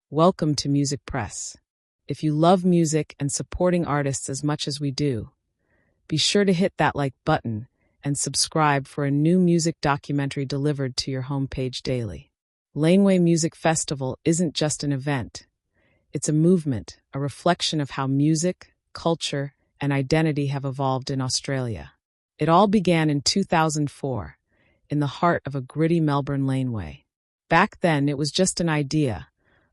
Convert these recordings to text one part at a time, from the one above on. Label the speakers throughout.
Speaker 1: Welcome to Music Press. If you love music and supporting artists as much as we do, be sure to hit that like button and subscribe for a new music documentary delivered to your homepage daily. Laneway Music Festival isn't just an event. It's a movement, a reflection of how music, culture, and identity have evolved in Australia. It all began in 2004, in the heart of a gritty Melbourne laneway. Back then, it was just an idea,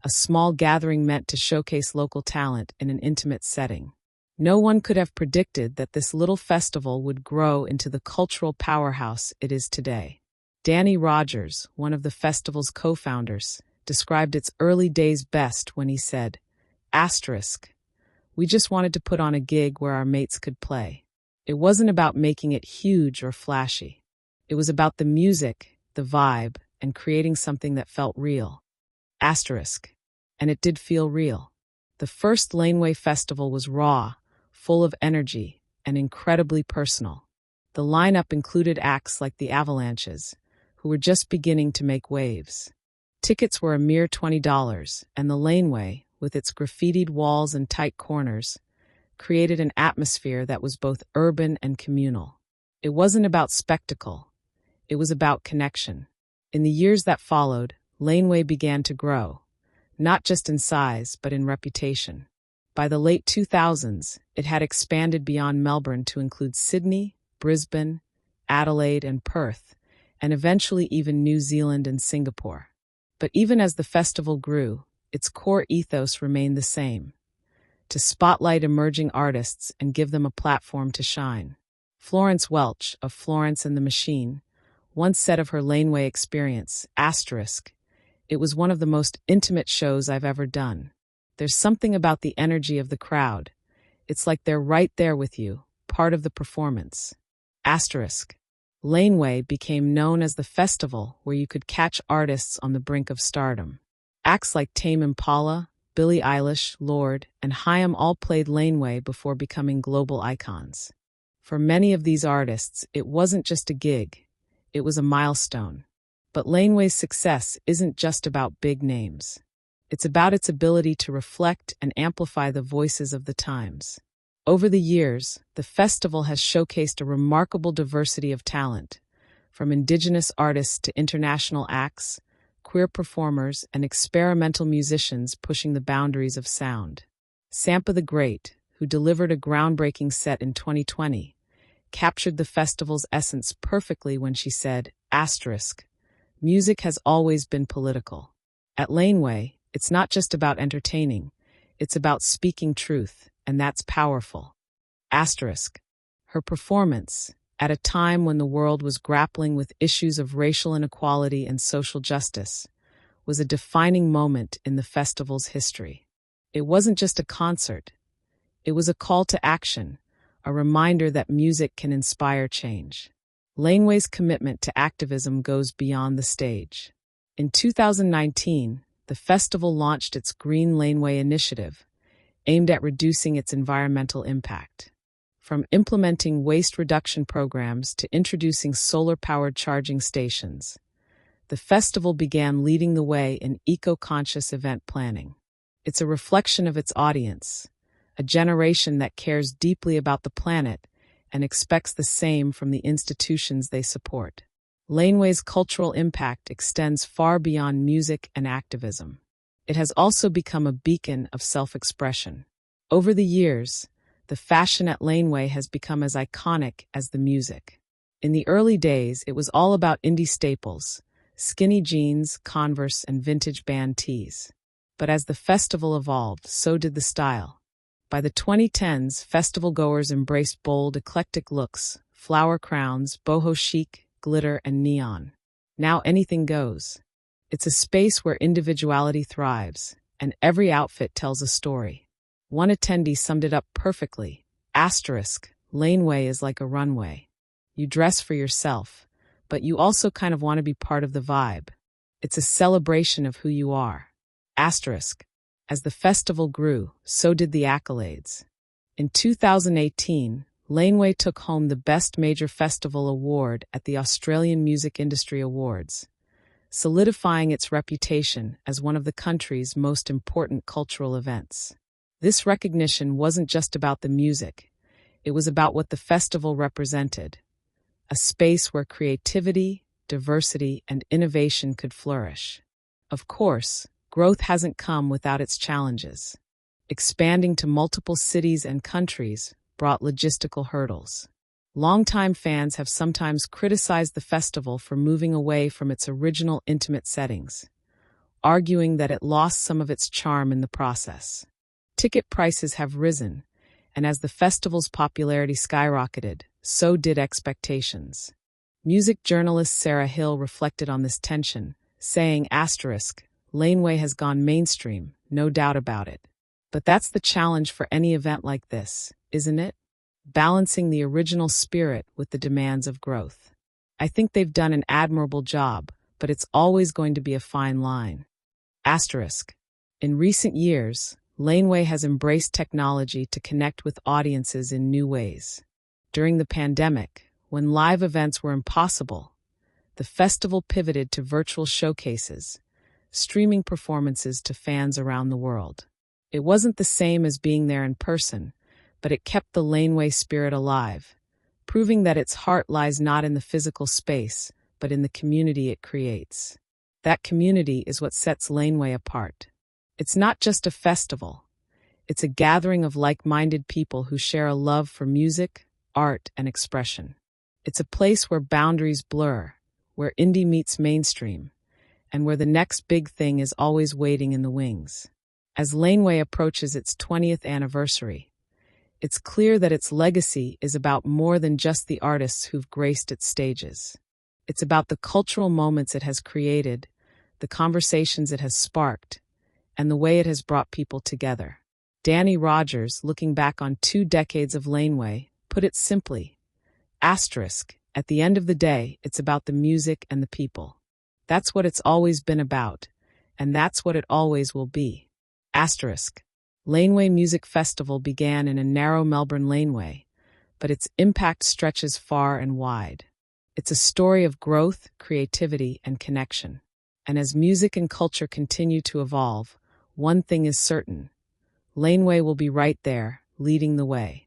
Speaker 1: a small gathering meant to showcase local talent in an intimate setting. No one could have predicted that this little festival would grow into the cultural powerhouse it is today. Danny Rogers, one of the festival's co-founders, described its early days best when he said, "We just wanted to put on a gig where our mates could play. It wasn't about making it huge or flashy. It was about the music, the vibe, and creating something that felt real." And it did feel real. The first Laneway Festival was raw, full of energy, and incredibly personal. The lineup included acts like the Avalanches, who were just beginning to make waves. Tickets were a mere $20, and the laneway, with its graffitied walls and tight corners, created an atmosphere that was both urban and communal. It wasn't about spectacle. It was about connection. In the years that followed, Laneway began to grow, not just in size, but in reputation. By the late 2000s, it had expanded beyond Melbourne to include Sydney, Brisbane, Adelaide, and Perth, and eventually even New Zealand and Singapore. But even as the festival grew, its core ethos remained the same: to spotlight emerging artists and give them a platform to shine. Florence Welch, of Florence and the Machine, once said of her Laneway experience, "It was one of the most intimate shows I've ever done. There's something about the energy of the crowd. It's like they're right there with you, part of the performance." Laneway became known as the festival where you could catch artists on the brink of stardom. Acts like Tame Impala, Billie Eilish, Lorde, and Haim all played Laneway before becoming global icons. For many of these artists, it wasn't just a gig, it was a milestone. But Laneway's success isn't just about big names. It's about its ability to reflect and amplify the voices of the times. Over the years, the festival has showcased a remarkable diversity of talent, from Indigenous artists to international acts, queer performers, and experimental musicians pushing the boundaries of sound. Sampa the Great, who delivered a groundbreaking set in 2020, captured the festival's essence perfectly when she said, "Music has always been political. At Laneway, it's not just about entertaining, it's about speaking truth, and that's powerful." Her performance, at a time when the world was grappling with issues of racial inequality and social justice, was a defining moment in the festival's history. It wasn't just a concert. It was a call to action, a reminder that music can inspire change. Laneway's commitment to activism goes beyond the stage. In 2019, the festival launched its Green Laneway initiative, aimed at reducing its environmental impact. From implementing waste reduction programs to introducing solar-powered charging stations, the festival began leading the way in eco-conscious event planning. It's a reflection of its audience, a generation that cares deeply about the planet and expects the same from the institutions they support. Laneway's cultural impact extends far beyond music and activism. It has also become a beacon of self-expression. Over the years, the fashion at Laneway has become as iconic as the music. In the early days, it was all about indie staples, skinny jeans, Converse, and vintage band tees. But as the festival evolved, so did the style. By the 2010s, festival-goers embraced bold, eclectic looks, flower crowns, boho chic, glitter, and neon. Now anything goes. It's a space where individuality thrives, and every outfit tells a story. One attendee summed it up perfectly. Laneway is like a runway. You dress for yourself, but you also kind of want to be part of the vibe. It's a celebration of who you are. As the festival grew, so did the accolades. In 2018, Laneway took home the Best Major Festival Award at the Australian Music Industry Awards, solidifying its reputation as one of the country's most important cultural events. This recognition wasn't just about the music, it was about what the festival represented, a space where creativity, diversity, and innovation could flourish. Of course, growth hasn't come without its challenges. Expanding to multiple cities and countries brought logistical hurdles. Longtime fans have sometimes criticized the festival for moving away from its original intimate settings, arguing that it lost some of its charm in the process. Ticket prices have risen, and as the festival's popularity skyrocketed, so did expectations. Music journalist Sarah Hill reflected on this tension, saying, Laneway has gone mainstream, no doubt about it. But that's the challenge for any event like this, isn't it? Balancing the original spirit with the demands of growth. I think they've done an admirable job, but it's always going to be a fine line. In recent years, Laneway has embraced technology to connect with audiences in new ways. During the pandemic, when live events were impossible, the festival pivoted to virtual showcases, streaming performances to fans around the world. It wasn't the same as being there in person, but it kept the Laneway spirit alive, proving that its heart lies not in the physical space, but in the community it creates. That community is what sets Laneway apart. It's not just a festival. It's a gathering of like-minded people who share a love for music, art, and expression. It's a place where boundaries blur, where indie meets mainstream, and where the next big thing is always waiting in the wings. As Laneway approaches its 20th anniversary, it's clear that its legacy is about more than just the artists who've graced its stages. It's about the cultural moments it has created, the conversations it has sparked, and the way it has brought people together. Danny Rogers, looking back on 2 decades of Laneway, put it simply, at the end of the day, it's about the music and the people. That's what it's always been about, and that's what it always will be. Laneway Music Festival began in a narrow Melbourne laneway, but its impact stretches far and wide. It's a story of growth, creativity, and connection. And as music and culture continue to evolve, one thing is certain: Laneway will be right there, leading the way.